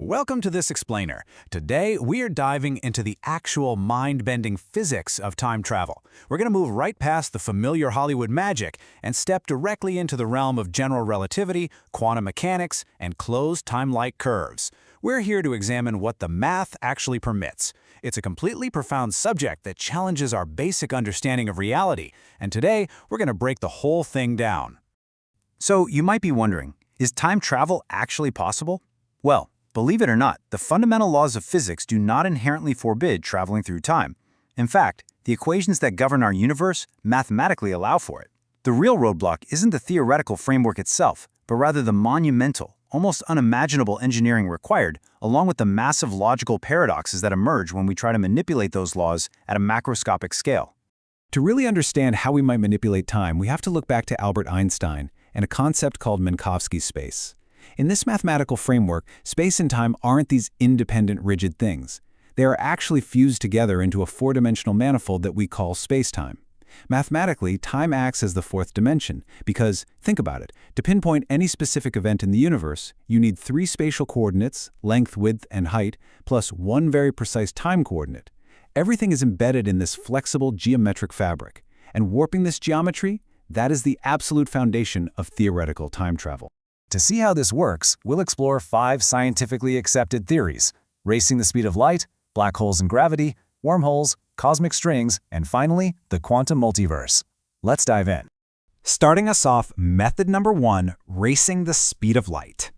Welcome to this explainer. Today, we are diving into the actual mind-bending physics of time travel. We're going to move right past the familiar Hollywood magic and step directly into the realm of general relativity, quantum mechanics, and closed time-like curves. We're here to examine what the math actually permits. It's a completely profound subject that challenges our basic understanding of reality, and today, we're going to break the whole thing down. So, you might be wondering, is time travel actually possible? Well, believe it or not, the fundamental laws of physics do not inherently forbid traveling through time. In fact, the equations that govern our universe mathematically allow for it. The real roadblock isn't the theoretical framework itself, but rather the monumental, almost unimaginable engineering required, along with the massive logical paradoxes that emerge when we try to manipulate those laws at a macroscopic scale. To really understand how we might manipulate time, we have to look back to Albert Einstein and a concept called Minkowski space. In this mathematical framework, space and time aren't these independent, rigid things. They are actually fused together into a four-dimensional manifold that we call space-time. Mathematically, time acts as the fourth dimension because, think about it, to pinpoint any specific event in the universe, you need three spatial coordinates, length, width, and height, plus one very precise time coordinate. Everything is embedded in this flexible geometric fabric, and warping this geometry, that is the absolute foundation of theoretical time travel. To see how this works, we'll explore 5 scientifically accepted theories: racing the speed of light, black holes and gravity, wormholes, cosmic strings, and finally, the quantum multiverse. Let's dive in. Starting us off, method number 1, racing the speed of light.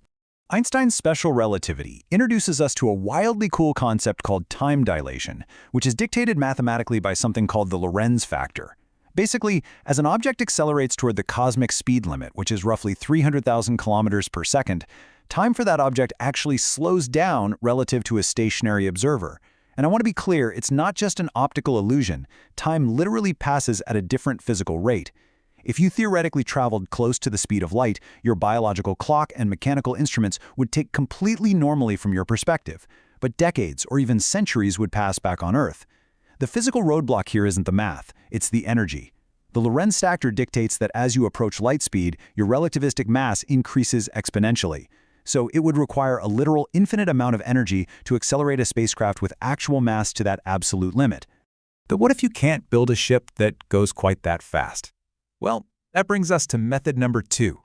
Einstein's special relativity introduces us to a wildly cool concept called time dilation, which is dictated mathematically by something called the Lorentz factor. Basically, as an object accelerates toward the cosmic speed limit, which is roughly 300,000 kilometers per second, time for that object actually slows down relative to a stationary observer. And I want to be clear, it's not just an optical illusion. Time literally passes at a different physical rate. If you theoretically traveled close to the speed of light, your biological clock and mechanical instruments would tick completely normally from your perspective. But decades or even centuries would pass back on Earth. The physical roadblock here isn't the math, it's the energy. The Lorentz factor dictates that as you approach light speed, your relativistic mass increases exponentially. So it would require a literal infinite amount of energy to accelerate a spacecraft with actual mass to that absolute limit. But what if you can't build a ship that goes quite that fast? Well, that brings us to method number 2,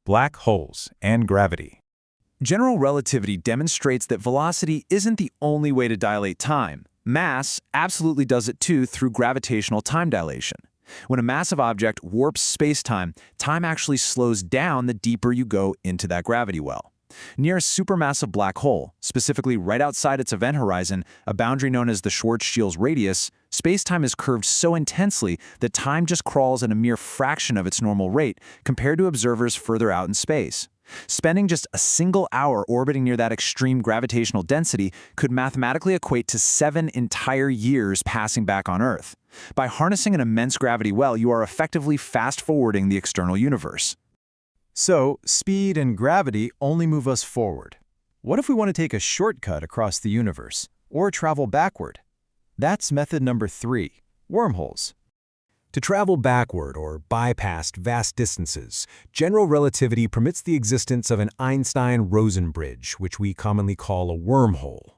black holes and gravity. General relativity demonstrates that velocity isn't the only way to dilate time. Mass absolutely does it too through gravitational time dilation. When a massive object warps space-time, time actually slows down the deeper you go into that gravity well. Near a supermassive black hole, specifically right outside its event horizon, a boundary known as the Schwarzschild's radius, space-time is curved so intensely that time just crawls at a mere fraction of its normal rate compared to observers further out in space. Spending just a single hour orbiting near that extreme gravitational density could mathematically equate to 7 entire years passing back on Earth. By harnessing an immense gravity well, you are effectively fast-forwarding the external universe. So, speed and gravity only move us forward. What if we want to take a shortcut across the universe, or travel backward? That's method number 3, wormholes. To travel backward or bypass vast distances, general relativity permits the existence of an Einstein-Rosen bridge, which we commonly call a wormhole.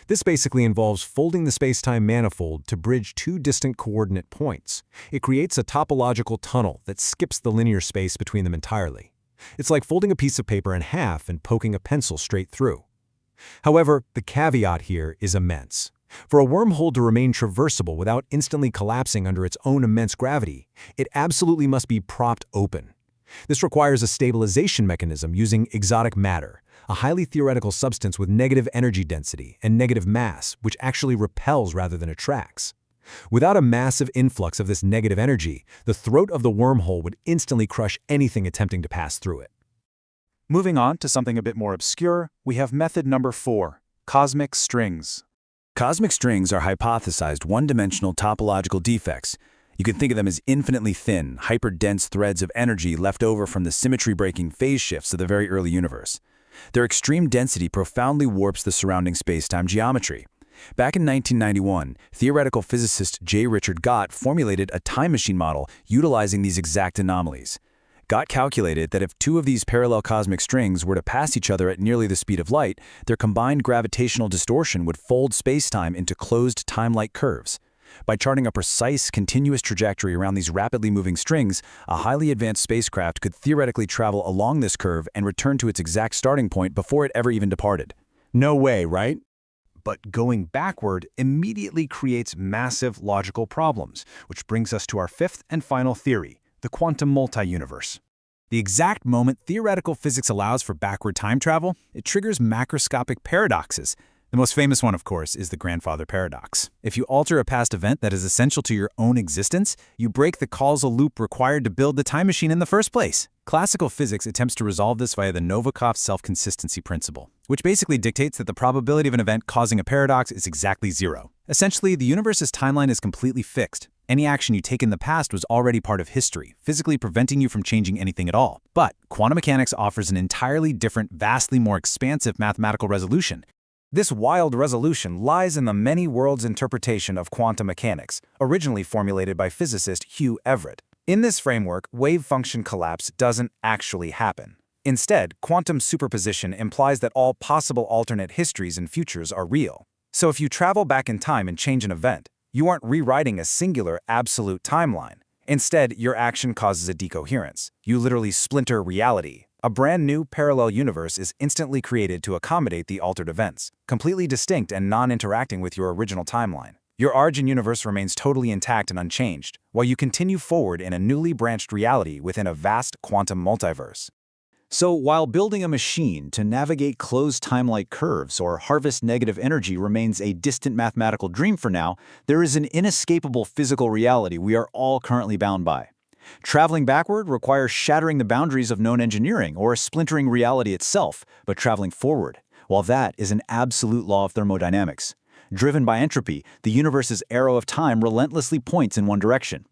This basically involves folding the space-time manifold to bridge 2 distant coordinate points. It creates a topological tunnel that skips the linear space between them entirely. It's like folding a piece of paper in half and poking a pencil straight through. However, the caveat here is immense. For a wormhole to remain traversable without instantly collapsing under its own immense gravity, it absolutely must be propped open. This requires a stabilization mechanism using exotic matter, a highly theoretical substance with negative energy density and negative mass, which actually repels rather than attracts. Without a massive influx of this negative energy, the throat of the wormhole would instantly crush anything attempting to pass through it. Moving on to something a bit more obscure, we have method number 4, cosmic strings. Cosmic strings are hypothesized one-dimensional topological defects. You can think of them as infinitely thin, hyper-dense threads of energy left over from the symmetry-breaking phase shifts of the very early universe. Their extreme density profoundly warps the surrounding space-time geometry. Back in 1991, theoretical physicist J. Richard Gott formulated a time machine model utilizing these exact anomalies. got calculated that if two of these parallel cosmic strings were to pass each other at nearly the speed of light, their combined gravitational distortion would fold spacetime into closed time-like curves. By charting a precise, continuous trajectory around these rapidly moving strings, a highly advanced spacecraft could theoretically travel along this curve and return to its exact starting point before it ever even departed. No way, right? But going backward immediately creates massive logical problems, which brings us to our fifth and final theory, the quantum multi-universe. The exact moment theoretical physics allows for backward time travel, it triggers macroscopic paradoxes. The most famous one, of course, is the grandfather paradox. If you alter a past event that is essential to your own existence, you break the causal loop required to build the time machine in the first place. Classical physics attempts to resolve this via the Novikov self-consistency principle, which basically dictates that the probability of an event causing a paradox is exactly zero. Essentially, the universe's timeline is completely fixed. Any action you take in the past was already part of history, physically preventing you from changing anything at all. But quantum mechanics offers an entirely different, vastly more expansive mathematical resolution. This wild resolution lies in the many worlds interpretation of quantum mechanics, originally formulated by physicist Hugh Everett. In this framework, wave function collapse doesn't actually happen. Instead, quantum superposition implies that all possible alternate histories and futures are real. So if you travel back in time and change an event, you aren't rewriting a singular, absolute timeline. Instead, your action causes a decoherence. You literally splinter reality. A brand new parallel universe is instantly created to accommodate the altered events, completely distinct and non-interacting with your original timeline. Your origin universe remains totally intact and unchanged, while you continue forward in a newly branched reality within a vast quantum multiverse. So while building a machine to navigate closed time-like curves or harvest negative energy remains a distant mathematical dream for now, there is an inescapable physical reality we are all currently bound by. Traveling backward requires shattering the boundaries of known engineering or splintering reality itself, but traveling forward, well, that is an absolute law of thermodynamics. Driven by entropy, the universe's arrow of time relentlessly points in one direction.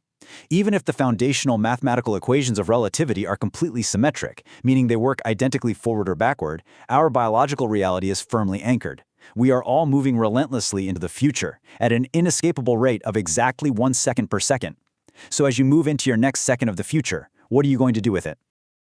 Even if the foundational mathematical equations of relativity are completely symmetric, meaning they work identically forward or backward, our biological reality is firmly anchored. We are all moving relentlessly into the future, at an inescapable rate of exactly 1 second per second. So as you move into your next second of the future, what are you going to do with it?